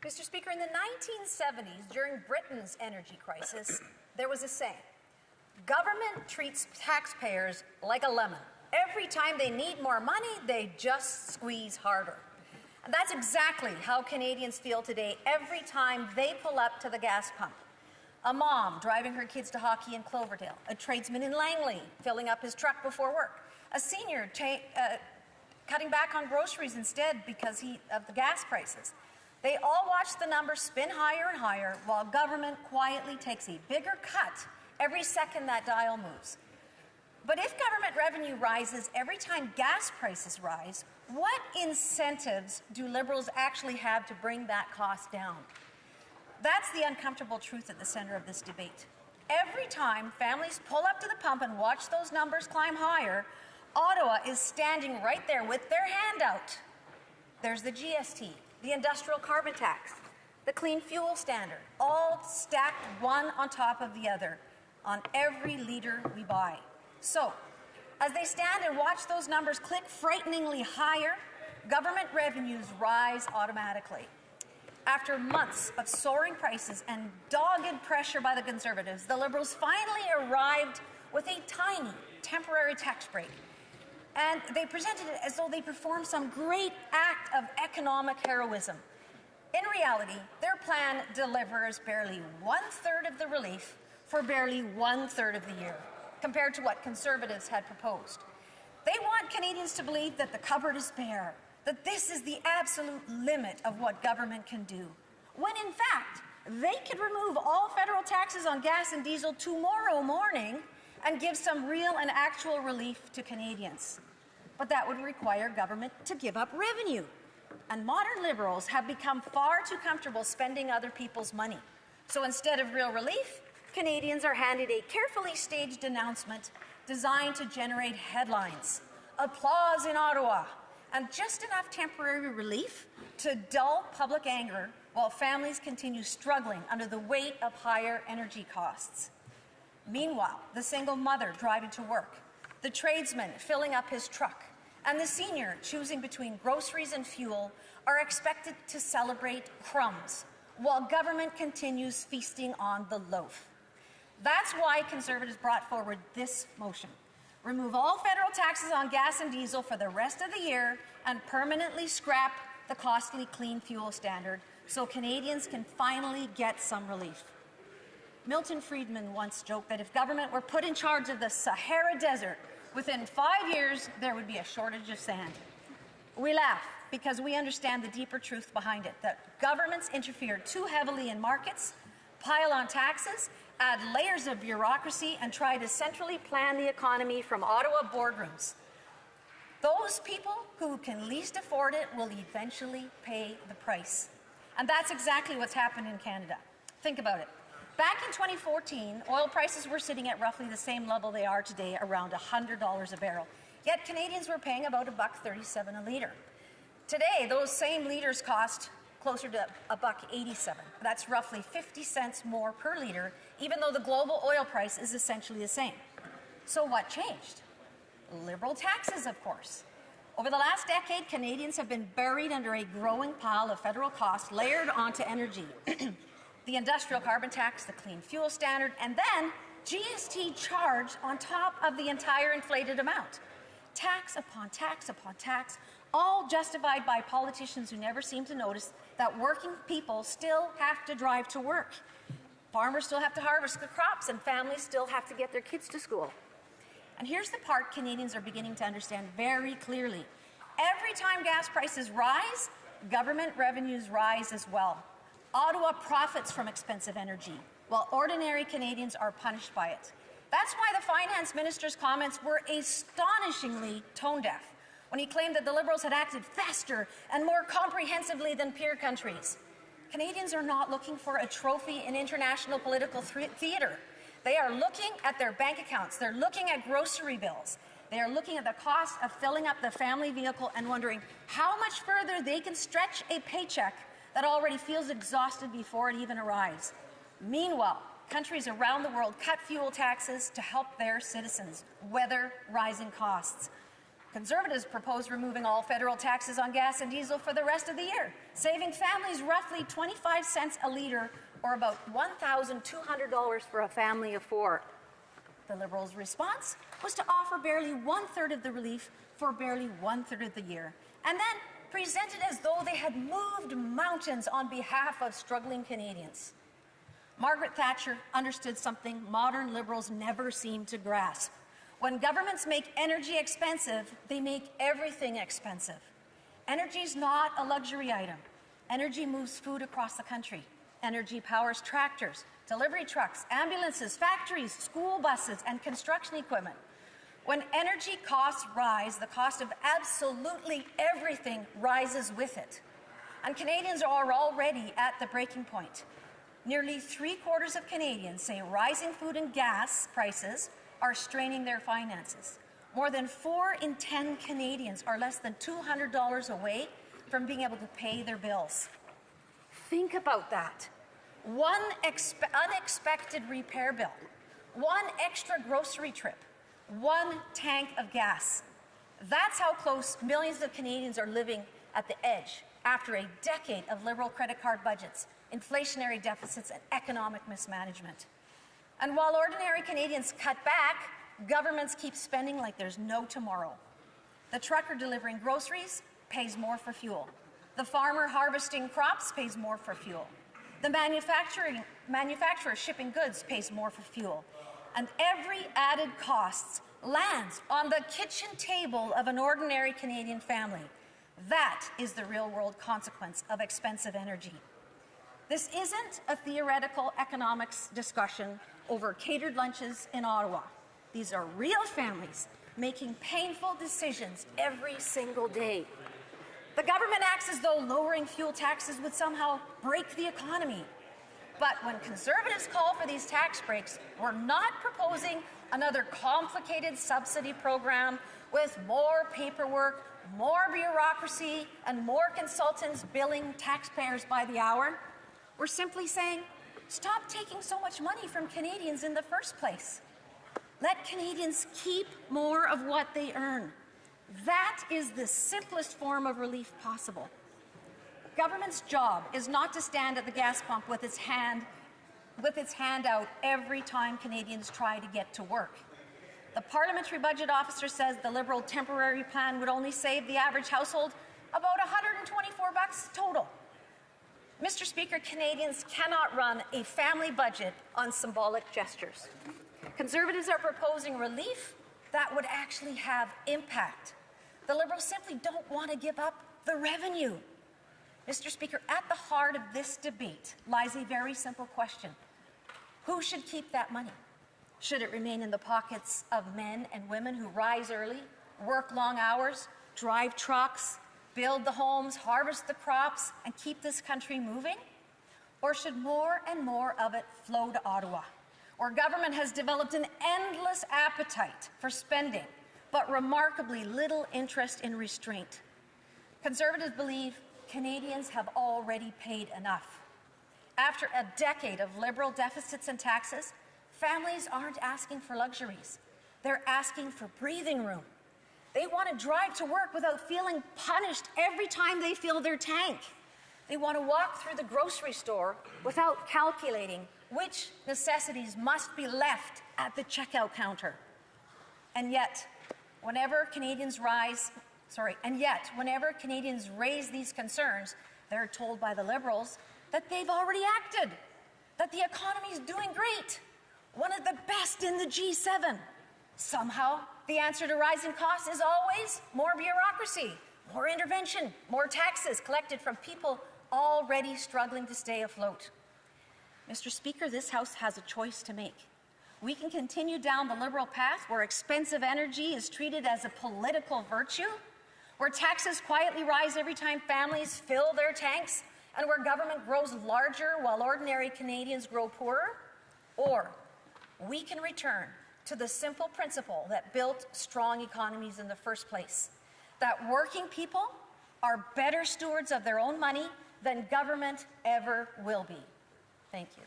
Mr. Speaker, in the 1970s, during Britain's energy crisis, there was a saying, government treats taxpayers like a lemon. Every time they need more money, they just squeeze harder. And that's exactly how Canadians feel today every time they pull up to the gas pump. A mom driving her kids to hockey in Cloverdale, a tradesman in Langley filling up his truck before work, a senior cutting back on groceries instead because of the gas prices. They all watch the numbers spin higher and higher while government quietly takes a bigger cut every second that dial moves. But if government revenue rises every time gas prices rise, what incentives do Liberals actually have to bring that cost down? That's the uncomfortable truth at the centre of this debate. Every time families pull up to the pump and watch those numbers climb higher, Ottawa is standing right there with their hand out. There's the GST, the industrial carbon tax, the clean fuel standard, all stacked one on top of the other on every litre we buy. So, as they stand and watch those numbers click frighteningly higher, government revenues rise automatically. After months of soaring prices and dogged pressure by the Conservatives, the Liberals finally arrived with a tiny temporary tax break. And they presented it as though they performed some great act of economic heroism. In reality, their plan delivers barely 1/3 of the relief for barely 1/3 of the year, compared to what Conservatives had proposed. They want Canadians to believe that the cupboard is bare, that this is the absolute limit of what government can do, when in fact, they could remove all federal taxes on gas and diesel tomorrow morning and give some real and actual relief to Canadians. But that would require government to give up revenue. And modern Liberals have become far too comfortable spending other people's money. So instead of real relief, Canadians are handed a carefully staged announcement designed to generate headlines, applause in Ottawa, and just enough temporary relief to dull public anger while families continue struggling under the weight of higher energy costs. Meanwhile, the single mother driving to work, the tradesman filling up his truck, and the senior choosing between groceries and fuel are expected to celebrate crumbs while government continues feasting on the loaf. That's why Conservatives brought forward this motion. Remove all federal taxes on gas and diesel for the rest of the year and permanently scrap the costly clean fuel standard so Canadians can finally get some relief. Milton Friedman once joked that if government were put in charge of the Sahara Desert, within 5 years there would be a shortage of sand. We laugh because we understand the deeper truth behind it, that governments interfere too heavily in markets, pile on taxes, add layers of bureaucracy, and try to centrally plan the economy from Ottawa boardrooms. Those people who can least afford it will eventually pay the price. And that's exactly what's happened in Canada. Think about it. Back in 2014, oil prices were sitting at roughly the same level they are today, around $100 a barrel. Yet Canadians were paying about $1.37 a litre. Today, those same litres cost closer to $1.87. That's roughly 50 cents more per litre, even though the global oil price is essentially the same. So what changed? Liberal taxes, of course. Over the last decade, Canadians have been buried under a growing pile of federal costs layered onto energy. The industrial carbon tax, the clean fuel standard, and then GST charged on top of the entire inflated amount. Tax upon tax upon tax, all justified by politicians who never seem to notice that working people still have to drive to work. Farmers still have to harvest the crops, and families still have to get their kids to school. And here's the part Canadians are beginning to understand very clearly. Every time gas prices rise, government revenues rise as well. Ottawa profits from expensive energy, while ordinary Canadians are punished by it. That's why the finance minister's comments were astonishingly tone-deaf when he claimed that the Liberals had acted faster and more comprehensively than peer countries. Canadians are not looking for a trophy in international political theatre. They are looking at their bank accounts. They're looking at grocery bills. They are looking at the cost of filling up the family vehicle and wondering how much further they can stretch a paycheck that already feels exhausted before it even arrives. Meanwhile, countries around the world cut fuel taxes to help their citizens weather rising costs. Conservatives propose removing all federal taxes on gas and diesel for the rest of the year, saving families roughly 25 cents a litre, or about $1,200 for a family of four. The Liberals' response was to offer barely one-third of the relief for barely one-third of the year, and then presented as though they had moved mountains on behalf of struggling Canadians. Margaret Thatcher understood something modern Liberals never seem to grasp. When governments make energy expensive, they make everything expensive. Energy is not a luxury item. Energy moves food across the country. Energy powers tractors, delivery trucks, ambulances, factories, school buses, and construction equipment. When energy costs rise, the cost of absolutely everything rises with it. And Canadians are already at the breaking point. Nearly 3/4 of Canadians say rising food and gas prices are straining their finances. More than 4 in 10 Canadians are less than $200 away from being able to pay their bills. Think about that. One unexpected repair bill, one extra grocery trip, one tank of gas. That's how close millions of Canadians are living at the edge after a decade of Liberal credit card budgets, inflationary deficits, and economic mismanagement. And while ordinary Canadians cut back, governments keep spending like there's no tomorrow. The trucker delivering groceries pays more for fuel. The farmer harvesting crops pays more for fuel. The manufacturer shipping goods pays more for fuel. And every added cost lands on the kitchen table of an ordinary Canadian family. That is the real-world consequence of expensive energy. This isn't a theoretical economics discussion over catered lunches in Ottawa. These are real families making painful decisions every single day. The government acts as though lowering fuel taxes would somehow break the economy. But when Conservatives call for these tax breaks, we're not proposing another complicated subsidy program with more paperwork, more bureaucracy, and more consultants billing taxpayers by the hour. We're simply saying, stop taking so much money from Canadians in the first place. Let Canadians keep more of what they earn. That is the simplest form of relief possible. Government's job is not to stand at the gas pump with its hand out every time Canadians try to get to work. The Parliamentary Budget Officer says the Liberal temporary plan would only save the average household about $124 total. Mr. Speaker, Canadians cannot run a family budget on symbolic gestures. Conservatives are proposing relief that would actually have impact. The Liberals simply don't want to give up the revenue. Mr. Speaker, at the heart of this debate lies a very simple question. Who should keep that money? Should it remain in the pockets of men and women who rise early, work long hours, drive trucks, build the homes, harvest the crops, and keep this country moving? Or should more and more of it flow to Ottawa, where government has developed an endless appetite for spending, but remarkably little interest in restraint? Conservatives believe Canadians have already paid enough. After a decade of Liberal deficits and taxes, families aren't asking for luxuries. They're asking for breathing room. They want to drive to work without feeling punished every time they fill their tank. They want to walk through the grocery store without calculating which necessities must be left at the checkout counter. And yet, whenever Canadians raise these concerns, they're told by the Liberals that they've already acted, that the economy is doing great, one of the best in the G7. Somehow, the answer to rising costs is always more bureaucracy, more intervention, more taxes collected from people already struggling to stay afloat. Mr. Speaker, this House has a choice to make. We can continue down the Liberal path where expensive energy is treated as a political virtue, where taxes quietly rise every time families fill their tanks, and where government grows larger while ordinary Canadians grow poorer. Or we can return to the simple principle that built strong economies in the first place, that working people are better stewards of their own money than government ever will be. Thank you.